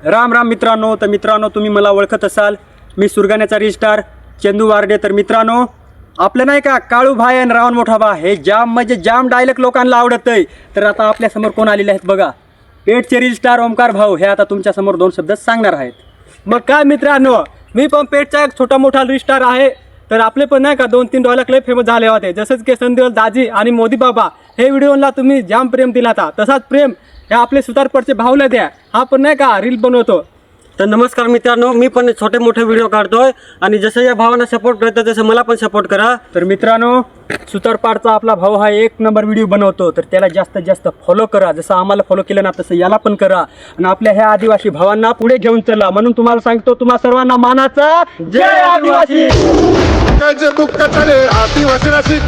राम राम मित्रांनो. तर मित्रांनो, तुम्ही मला ओळखत असाल, मी सुरगाण्याचा रिस्टार चंदू वार्डे. तर मित्रांनो, आपलं नाही का काळू भाई आणि रावण मोठा बा हे जाम म्हणजे जाम डायलॉग लोकांना आवडत आहे. तर आता आपल्यासमोर कोण आलेले आहेत बघा, पेटचे रिस्टार ओमकार भाऊ हे आता तुमच्यासमोर 2 शब्द सांगणार आहेत. मग काय मित्रांनो, मी पण पेटचा एक छोटा मोठा रिस्टार आहे. तर आपले पण नाही का 2-3 डायलॉग लय फेमस झाले होते, जसंच की संदेश दाजी आणि मोदी बाबा हे व्हिडिओला तुम्ही जाम प्रेम दिला होता. तसाच प्रेम हे आपले सुतारपडचे भाऊला द्या. हा पण नाही का रील बनवतो. तर नमस्कार मित्रांनो, मी पण छोटे मोठे व्हिडिओ काढतोय आणि जसं या भावांना सपोर्ट करतो तसं मला पण सपोर्ट करा. तर मित्रांनो, सुतारपाडचा आपला भाऊ हा 1 नंबर व्हिडिओ बनवतो. तर त्याला जास्तीत जास्त फॉलो करा. जसं आम्हाला फॉलो केलं ना तसं याला पण करा आणि आपल्या ह्या आदिवासी भावांना पुढे घेऊन चला. म्हणून तुम्हाला सांगतो, तुम्हा सर्वांना मानाचा जय आदिवासी. दुःख चले आदिवासी